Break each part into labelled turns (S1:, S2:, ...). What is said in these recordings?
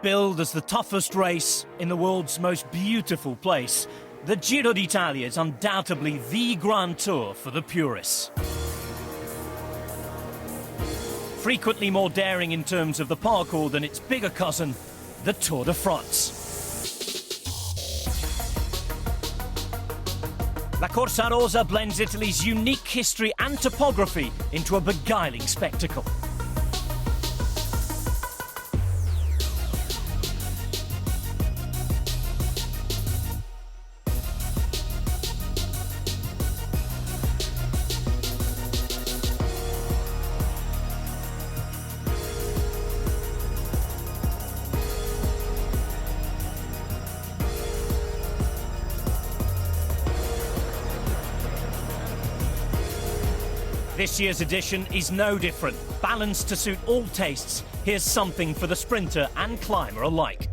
S1: Billed as the toughest race in the world's most beautiful place, the Giro d'Italia is undoubtedly the Grand Tour for the purists. Frequently more daring in terms of the parcours than its bigger cousin, the Tour de France. La Corsa Rosa blends Italy's unique history and topography into a beguiling spectacle. This year's edition is no different. Balanced to suit all tastes, here's something for the sprinter and climber alike.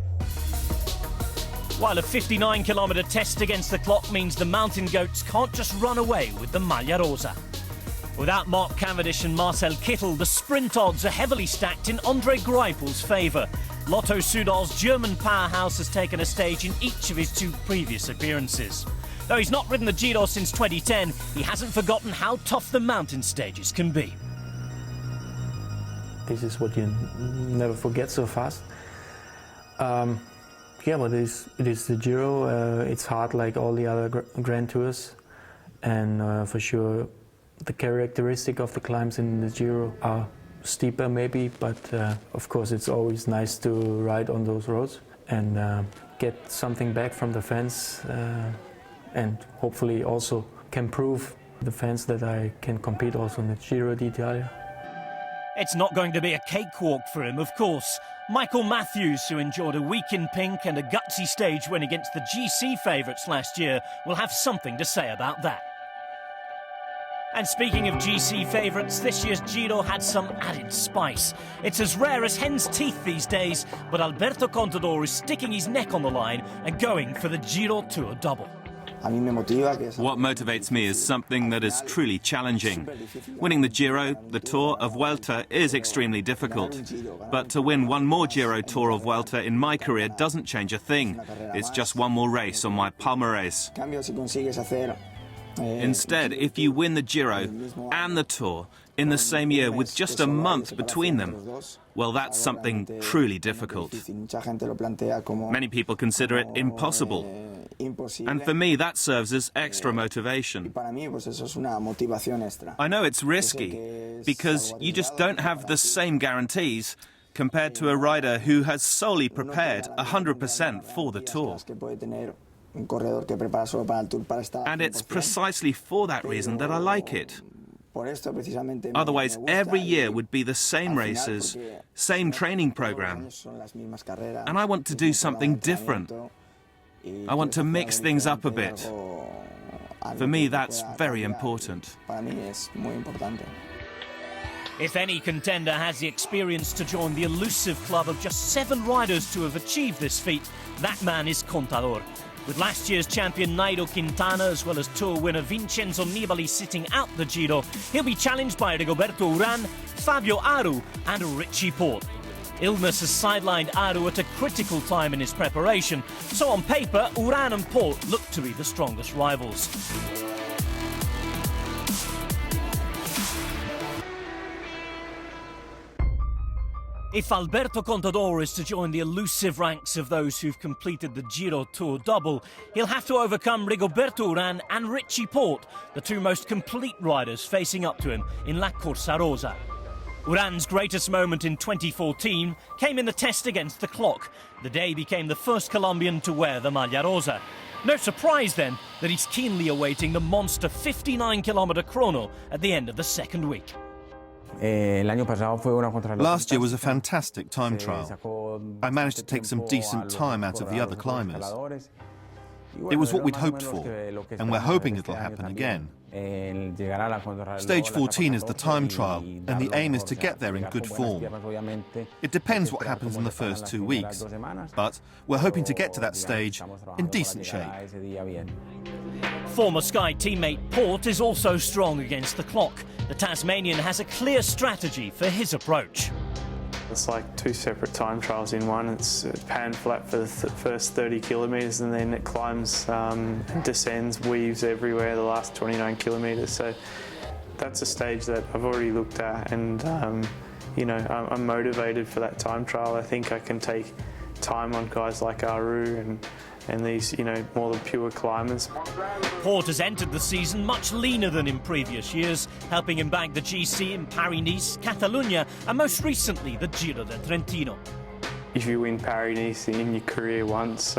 S1: While a 59-kilometre test against the clock means the mountain goats can't just run away with the Maglia Rosa. Without Mark Cavendish and Marcel Kittel, the sprint odds are heavily stacked in Andre Greipel's favour. Lotto Soudal's German powerhouse has taken a stage in each of his two previous appearances. Though he's not ridden the Giro since 2010, he hasn't forgotten how tough the mountain stages can be.
S2: This is what you never forget so fast. Yeah, but it is the Giro. It's hard like all the other Grand Tours. And for sure, the characteristic of the climbs in the Giro are steeper maybe, but of course it's always nice to ride on those roads and get something back from the fans. And hopefully also can prove the fans that I can compete also in the Giro d'Italia.
S1: It's not going to be a cakewalk for him, of course. Michael Matthews, who enjoyed a week in pink and a gutsy stage win against the GC favourites last year, will have something to say about that. And speaking of GC favourites, this year's Giro had some added spice. It's as rare as hen's teeth these days, but Alberto Contador is sticking his neck on the line and going for the Giro Tour double.
S3: What motivates me is something that is truly challenging. Winning the Giro, the Tour of Vuelta is extremely difficult. But to win one more Giro Tour of Vuelta in my career doesn't change a thing. It's just one more race on my palmarès. Instead, if you win the Giro and the Tour in the same year with just a month between them, well, that's something truly difficult. Many people consider it impossible. And for me, that serves as extra motivation. I know it's risky, because you just don't have the same guarantees compared to a rider who has solely prepared 100% for the Tour. And it's precisely for that reason that I like it. Otherwise, every year would be the same races, same training program. And I want to do something different. I want to mix things up a bit. For me, that's very important.
S1: If any contender has the experience to join the elusive club of just 7 riders to have achieved this feat, that man is Contador. With last year's champion Nairo Quintana as well as Tour winner Vincenzo Nibali sitting out the Giro, he'll be challenged by Rigoberto Uran, Fabio Aru and Richie Porte. Illness has sidelined Aru at a critical time in his preparation, so on paper, Uran and Porte look to be the strongest rivals. If Alberto Contador is to join the elusive ranks of those who've completed the Giro Tour double, he'll have to overcome Rigoberto Uran and Richie Porte, the two most complete riders facing up to him in La Corsa Rosa. Uran's greatest moment in 2014 came in the test against the clock. The day became the first Colombian to wear the Maglia Rosa. No surprise then that he's keenly awaiting the monster 59-kilometre chrono at the end of the second week.
S4: Last year was a fantastic time trial. I managed to take some decent time out of the other climbers. It was what we'd hoped for, and we're hoping it'll happen again. Stage 14 is the time trial, and the aim is to get there in good form. It depends what happens in the first 2 weeks, but we're hoping to get to that stage in decent shape.
S1: Former Sky teammate Porte is also strong against the clock. The Tasmanian has a clear strategy for his approach.
S2: It's like two separate time trials in one. It's pan flat for the first 30 kilometres and then it climbs and descends, weaves everywhere the last 29 kilometres. So that's a stage that I've already looked at and you know, I'm motivated for that time trial. I think I can take time on guys like Aru and these, you know, more than pure climbers.
S1: Porte has entered the season much leaner than in previous years, helping him bag the GC in Paris-Nice, Catalunya, and most recently the Giro del Trentino.
S2: If you win Paris-Nice in your career once,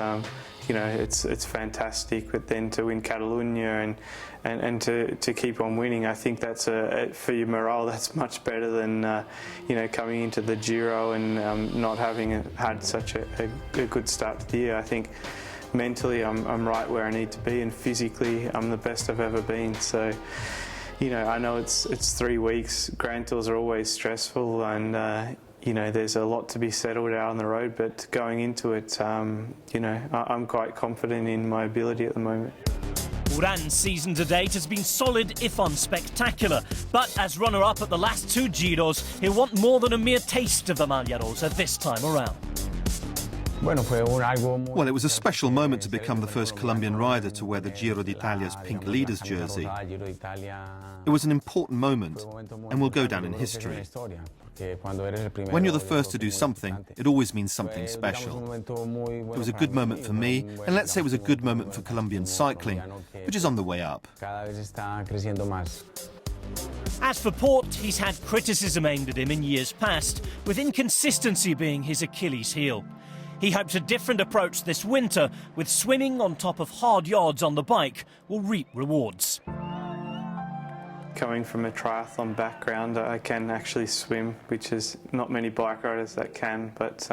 S2: you know, it's fantastic. But then to win Catalunya and to keep on winning, I think that's for your morale. That's much better than you know, coming into the Giro and not having had such a good start to the year. I think mentally I'm right where I need to be, and physically I'm the best I've ever been. So, you know, I know it's 3 weeks. Grand Tours are always stressful, and you know, there's a lot to be settled out on the road. But going into it, you know, I'm quite confident in my ability at the moment.
S1: Uran's season to date has been solid if unspectacular, but as runner-up at the last 2 Giros, he'll want more than a mere taste of the Maglia Rosa this time around.
S4: Well, it was a special moment to become the first Colombian rider to wear the Giro d'Italia's pink leaders jersey. It was an important moment and will go down in history. When you're the first to do something, it always means something special. It was a good moment for me, and let's say it was a good moment for Colombian cycling, which is on the way up.
S1: As for Porte, he's had criticism aimed at him in years past, with inconsistency being his Achilles heel. He hopes a different approach this winter, with swimming on top of hard yards on the bike, will reap rewards.
S2: Coming from a triathlon background, I can actually swim, which is not many bike riders that can, but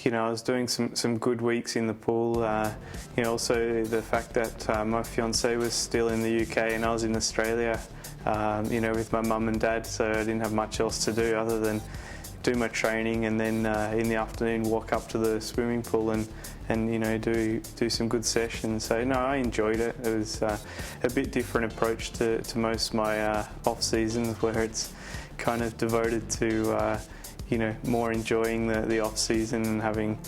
S2: you know, I was doing some good weeks in the pool. You know, also the fact that my fiance was still in the UK and I was in Australia, you know, with my mum and dad, so I didn't have much else to do other than do my training and then in the afternoon walk up to the swimming pool and you know, do some good sessions. So no, I enjoyed it. It was a bit different approach to most of my off seasons, where it's kind of devoted to you know, more enjoying the off season and having,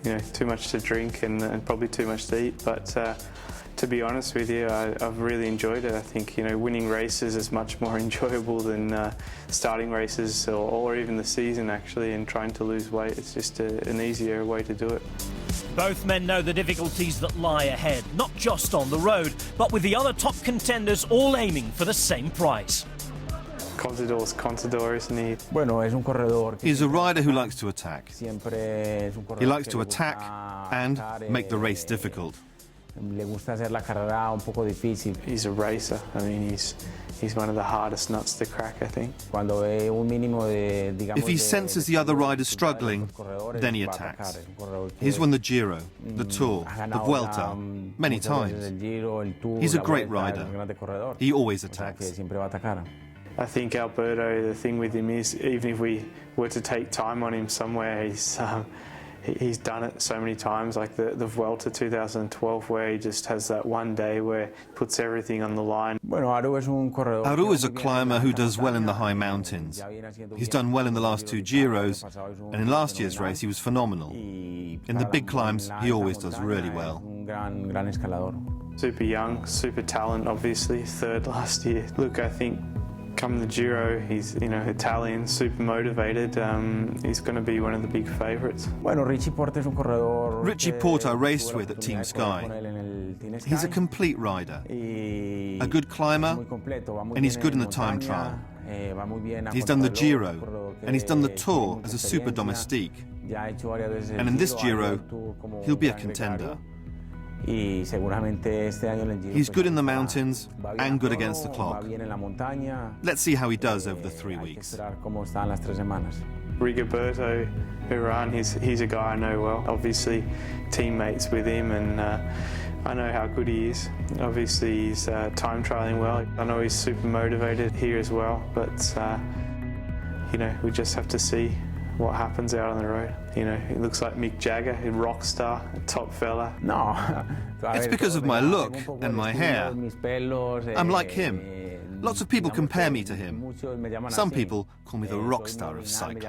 S2: you know, too much to drink and probably too much to eat. But to be honest with you, I've really enjoyed it. I think, you know, winning races is much more enjoyable than starting races or even the season actually, and trying to lose weight. It's just an easier way to do it.
S1: Both men know the difficulties that lie ahead, not just on the road, but with the other top contenders all aiming for the same prize.
S2: Contador's Contador, isn't he?
S4: He's a rider who likes to attack. He likes to attack and make the race difficult.
S2: He's a racer. I mean, he's one of the hardest nuts to crack, I think.
S4: If he senses the other riders struggling, then he attacks. He's won the Giro, the Tour, the Vuelta, many times. He's a great rider. He always attacks.
S2: I think Alberto, the thing with him is, even if we were to take time on him somewhere, he's done it so many times, like the Vuelta 2012, where he just has that one day where he puts everything on the line.
S4: Aru is a climber who does well in the high mountains. He's done well in the last 2 Giros, and in last year's race he was phenomenal. In the big climbs, he always does really well.
S2: Super young, super talent, obviously, 3rd last year. Look, I think come the Giro, he's, you know, Italian, super motivated. He's going to be one of the big favourites.
S4: Richie Porte I raced with at Team Sky. He's a complete rider, a good climber, and he's good in the time trial. He's done the Giro, and he's done the Tour as a super domestique. And in this Giro, he'll be a contender. He's good in the mountains and good against the clock. Let's see how he does over the 3 weeks.
S2: Rigoberto Uran, he's a guy I know well. Obviously, teammates with him, and I know how good he is. Obviously, he's time trialing well. I know he's super motivated here as well, but you know, we just have to see what happens out on the road. You know, he looks like Mick Jagger, a rock star, a top fella.
S4: No, it's because of my look and my hair. I'm like him. Lots of people compare me to him. Some people call me the rock star of cycling.